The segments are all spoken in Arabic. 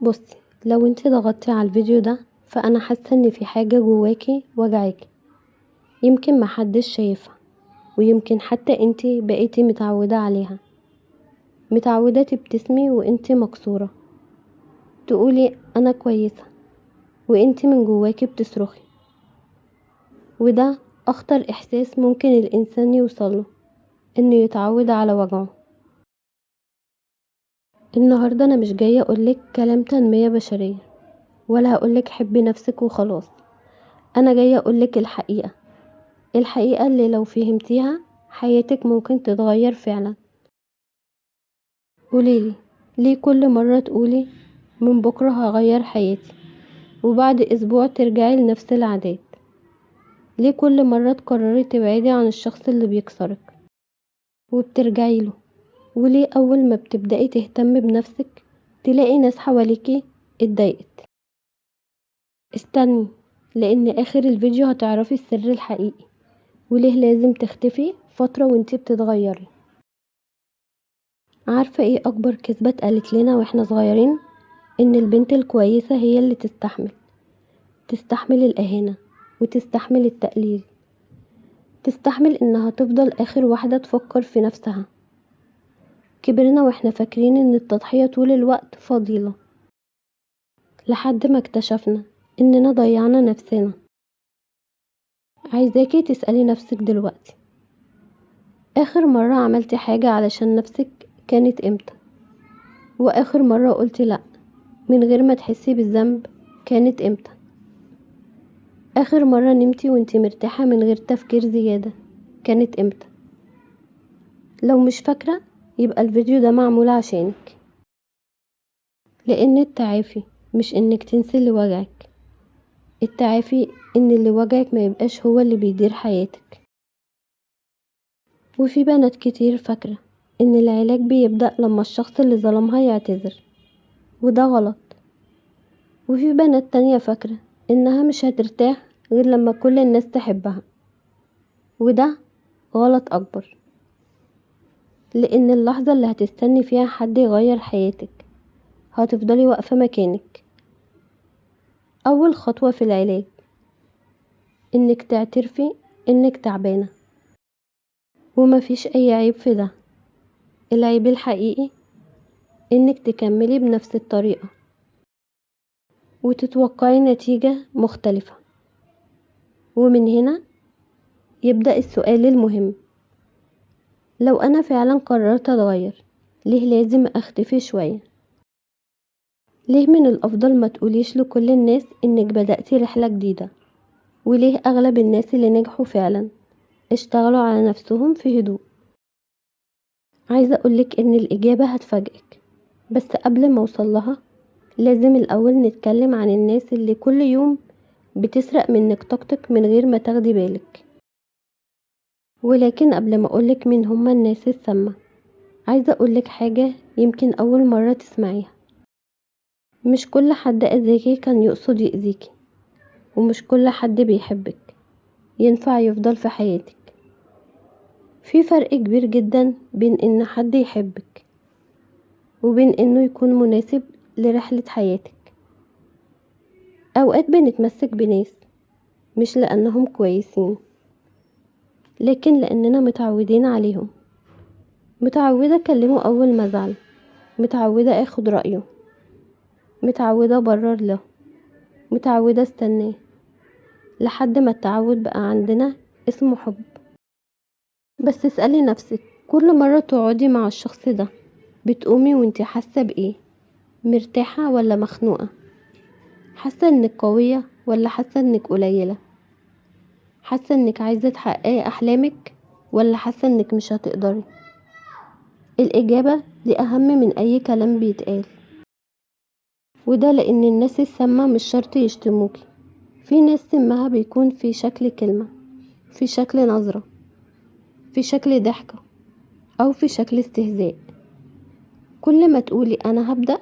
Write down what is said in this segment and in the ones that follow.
بصي، لو انتي ضغطتي على الفيديو ده فانا حاسه ان في حاجه جواكي وجعاكي، يمكن محدش شايفها، ويمكن حتى انتي بقيتي متعوده عليها، متعوده تبتسمي وانتي مكسوره، تقولي انا كويسه وانتي من جواكي بتصرخي. وده اخطر احساس ممكن الانسان يوصله، انه يتعود على وجعه. النهارده انا مش جايه اقولك كلام تنميه بشريه، ولا هقولك حبي نفسك وخلاص. انا جايه اقولك الحقيقه، الحقيقة اللي لو فهمتيها حياتك ممكن تتغير فعلا. قوليلي، ليه كل مرة تقولي من بكرة هغير حياتي وبعد اسبوع ترجعي لنفس العادات؟ ليه كل مرة تقرري تبعدي عن الشخص اللي بيكسرك وبترجعي له؟ وليه اول ما بتبدأي تهتمي بنفسك تلاقي ناس حواليكي اتضايقت؟ استني، لان اخر الفيديو هتعرفي السر الحقيقي، وليه لازم تختفي فترة وانتي بتتغيري. عارفة ايه اكبر كذبة اتقالت لنا واحنا صغيرين؟ ان البنت الكويسة هي اللي تستحمل الاهانة، وتستحمل التقليل، تستحمل انها تفضل اخر واحدة تفكر في نفسها. كبرنا واحنا فاكرين ان التضحية طول الوقت فضيلة، لحد ما اكتشفنا اننا ضيعنا نفسنا. عايزاكي تسألي نفسك دلوقتي، اخر مرة عملتي حاجة علشان نفسك كانت امتى؟ واخر مرة قلتي لأ من غير ما تحسي بالذنب كانت امتى؟ اخر مرة نمتي وانتي مرتاحة من غير تفكير زيادة كانت امتى؟ لو مش فاكرة يبقى الفيديو ده معمول عشانك، لان التعافي مش انك تنسي اللي وجعك، التعافي ان اللي وجعك ما يبقاش هو اللي بيدير حياتك. وفي بنات كتير فاكرة ان العلاج بيبدأ لما الشخص اللي ظلمها يعتذر، وده غلط. وفي بنات تانية فاكرة انها مش هترتاح غير لما كل الناس تحبها، وده غلط اكبر. لان اللحظة اللي هتستني فيها حد يغير حياتك هتفضلي واقفة مكانك. اول خطوة في العلاج انك تعترفي انك تعبانة، ومفيش اي عيب في ده. العيب الحقيقي انك تكملي بنفس الطريقة وتتوقعي نتيجة مختلفة. ومن هنا يبدأ السؤال المهم، لو انا فعلا قررت اتغير ليه لازم اختفي شوية؟ ليه من الافضل ما تقوليش لكل الناس انك بدأتي رحلة جديدة؟ وليه اغلب الناس اللي نجحوا فعلا اشتغلوا على نفسهم في هدوء؟ عايزة اقولك ان الاجابة هتفاجئك، بس قبل ما اوصلها لازم الاول نتكلم عن الناس اللي كل يوم بتسرق منك طاقتك من غير ما تاخدي بالك. ولكن قبل ما اقولك مين هما الناس السامة، عايزة اقولك حاجة يمكن اول مرة تسمعيها. مش كل حد اذاكي كان يقصد يأذيكي، ومش كل حد بيحبك ينفع يفضل في حياتك. في فرق كبير جدا بين ان حد يحبك وبين انه يكون مناسب لرحلة حياتك. اوقات بنتمسك بناس مش لانهم كويسين، لكن لاننا متعودين عليهم. متعودة اكلمه اول ما ازعل، متعودة اخد رأيه، متعودة ابرر له، متعودة استناه، لحد ما التعود بقى عندنا اسمه حب. بس اسألي نفسك، كل مرة تقعدي مع الشخص ده بتقومي وانتي حاسة بايه؟ مرتاحة ولا مخنوقة؟ حاسة انك قوية ولا حاسة انك قليلة؟ حاسة انك عايزة تحققي احلامك ولا حاسة انك مش هتقدري؟ الاجابة دي اهم من اي كلام بيتقال. وده لان الناس السامة مش شرط يشتموكي، في ناس سمها بيكون في شكل كلمة، في شكل نظرة، في شكل ضحكة، او في شكل استهزاء. كل ما تقولي انا هبدأ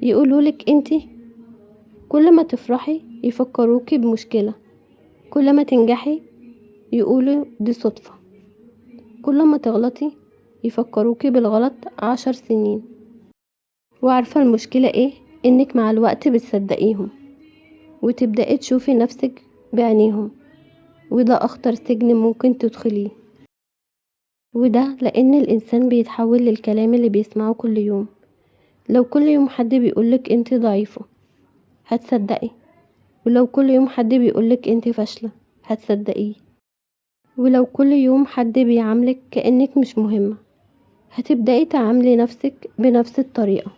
يقولولك انتي، كل ما تفرحي يفكروكي بمشكلة، كل ما تنجحي يقولوا دي صدفة، كل ما تغلطي يفكروكي بالغلط 10 سنين. وعارفة المشكلة ايه؟ إنك مع الوقت بتصدقيهم وتبدأي تشوفي نفسك بعينيهم، وده أخطر سجن ممكن تدخليه. وده لأن الإنسان بيتحول للكلام اللي بيسمعه كل يوم. لو كل يوم حد بيقولك انت ضعيفة هتصدقي، ولو كل يوم حد بيقولك انت فاشلة هتصدقيه، ولو كل يوم حد بيعاملك كأنك مش مهمة هتبدأي تعاملي نفسك بنفس الطريقة.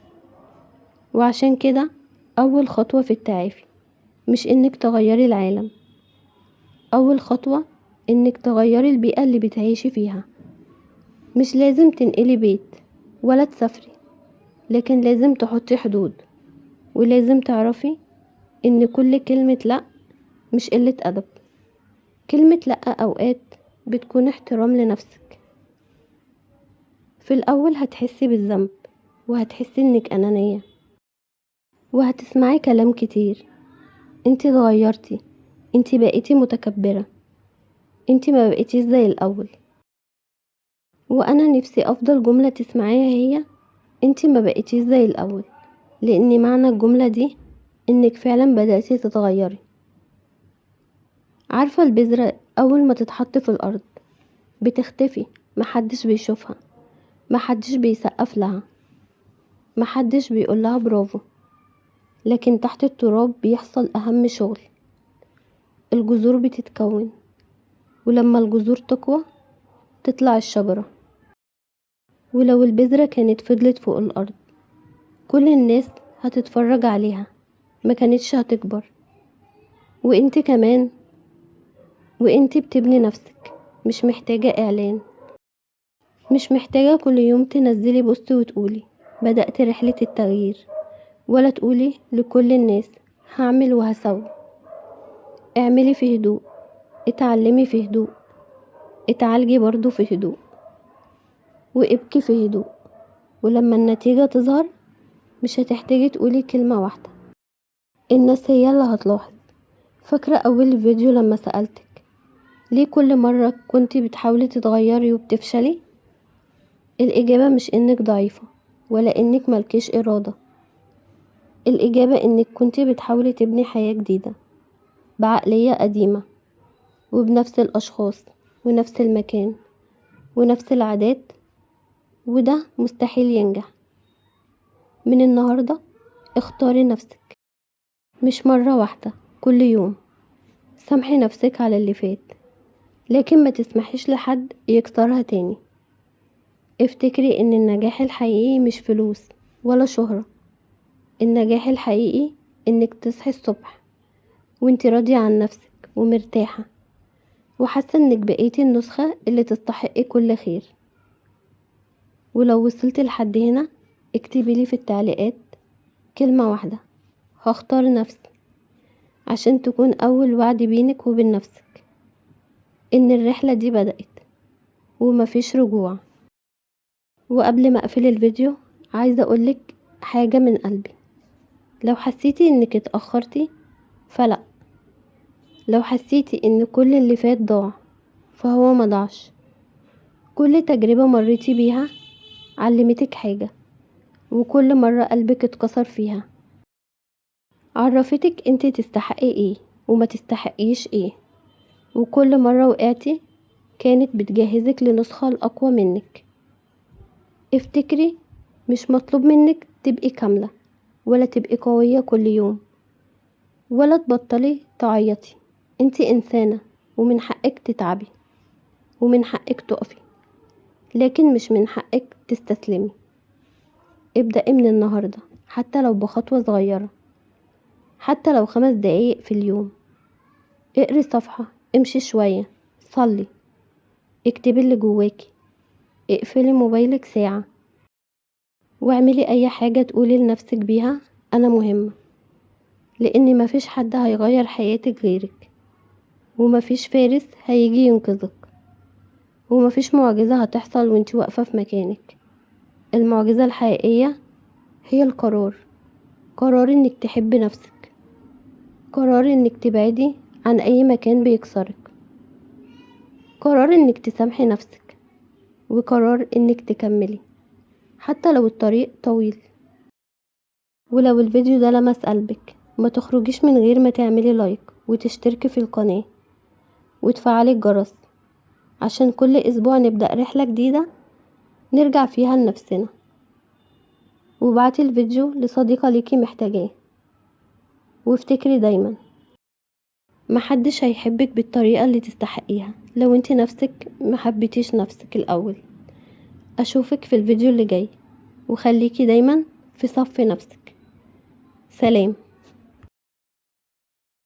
وعشان كده أول خطوة في التعافي مش إنك تغيري العالم، أول خطوة إنك تغيري البيئة اللي بتعيشي فيها. مش لازم تنقلي بيت ولا تسافري، لكن لازم تحطي حدود، ولازم تعرفي إن كل كلمة لأ مش قلة أدب. كلمة لأ أوقات بتكون احترام لنفسك. في الأول هتحسي بالذنب، وهتحسي إنك أنانية، وهتسمعي كلام كتير: انتي اتغيرتي، انتي بقيتي متكبرة، انتي ما بقيتيش زي الأول. وأنا نفسي أفضل جملة تسمعيها هي انتي ما بقيتيش زي الأول، لأن معنى الجملة دي انك فعلا بدأتي تتغيري. عارفة البذرة أول ما تتحط في الأرض بتختفي، محدش بيشوفها، محدش بيسقف لها، محدش بيقولها برافو، لكن تحت التراب بيحصل أهم شغل. الجذور بتتكون، ولما الجذور تقوى تطلع الشجرة. ولو البذرة كانت فضلت فوق الأرض كل الناس هتتفرج عليها، ما كانتش هتكبر. وانت كمان، وانت بتبني نفسك، مش محتاجة إعلان، مش محتاجة كل يوم تنزلي بوست وتقولي بدأت رحلة التغيير، ولا تقولي لكل الناس هعمل وهسوي. اعملي في هدوء، اتعلمي في هدوء، اتعالجي برضو في هدوء، وابكي في هدوء. ولما النتيجة تظهر مش هتحتاجي تقولي كلمة واحدة، الناس هي اللي هتلاحظ. فاكرة أول فيديو لما سألتك ليه كل مرة كنتي بتحاولي تتغيري وبتفشلي؟ الإجابة مش إنك ضعيفة ولا إنك ملكيش إرادة، الإجابة إنك كنتي بتحاولي تبني حياة جديدة بعقلية قديمة، وبنفس الأشخاص ونفس المكان ونفس العادات، وده مستحيل ينجح. من النهاردة اختاري نفسك، مش مرة واحدة، كل يوم. سامحي نفسك على اللي فات، لكن ما تسمحيش لحد يكسرها تاني. افتكري ان النجاح الحقيقي مش فلوس ولا شهرة. النجاح الحقيقي انك تصحي الصبح وانتي راضية عن نفسك ومرتاحة، وحاسة انك بقيتي النسخة اللي تستحقي كل خير. ولو وصلت لحد هنا اكتبيلي في التعليقات كلمة واحدة: هختار نفسي، عشان تكون أول وعد بينك وبين نفسك إن الرحلة دي بدأت ومفيش رجوع. وقبل ما أقفل الفيديو عايزة أقولك حاجة من قلبي: لو حسيتي إنك اتأخرتي فلأ، لو حسيتي إن كل اللي فات ضاع فهو مضاعش. كل تجربة مريتي بيها علمتك حاجة، وكل مرة قلبك اتكسر فيها عرفتك انت تستحقي ايه وما تستحقيش ايه. وكل مرة وقعتي كانت بتجهزك لنسخة الأقوى منك. افتكري، مش مطلوب منك تبقي كاملة ولا تبقي قوية كل يوم، ولا تبطلي تعيطي. انتي إنسانة، ومن حقك تتعبي، ومن حقك تقفي، لكن مش من حقك تستسلمي. ابدأي من النهاردة، حتى لو بخطوة صغيرة، حتى لو 5 دقايق في اليوم. اقري صفحة، امشي شوية، صلي، اكتبي اللي جواكي، اقفلي موبايلك ساعة، واعملي اي حاجة تقولي لنفسك بيها انا مهمة. لان مفيش حد هيغير حياتك غيرك، ومفيش فارس هيجي ينقذك، ومفيش معجزة هتحصل وانتي واقفة في مكانك. المعجزة الحقيقية هي القرار، قرار انك تحبي نفسك، قرار انك تبعدي عن اي مكان بيكسرك، قرار انك تسامحي نفسك، وقرار انك تكملي حتى لو الطريق طويل. ولو الفيديو ده لمس قلبك ما تخرجيش من غير ما تعملي لايك وتشتركي في القناة وتفعلي الجرس، عشان كل اسبوع نبدأ رحلة جديدة نرجع فيها لنفسنا. وبعتي الفيديو لصديقة ليكي محتاجاه، وافتكري دايما محدش هيحبك بالطريقة اللي تستحقيها لو انتي نفسك محبتيش نفسك الأول. أشوفك في الفيديو اللي جاي، وخليكي دايما في صف نفسك. سلام.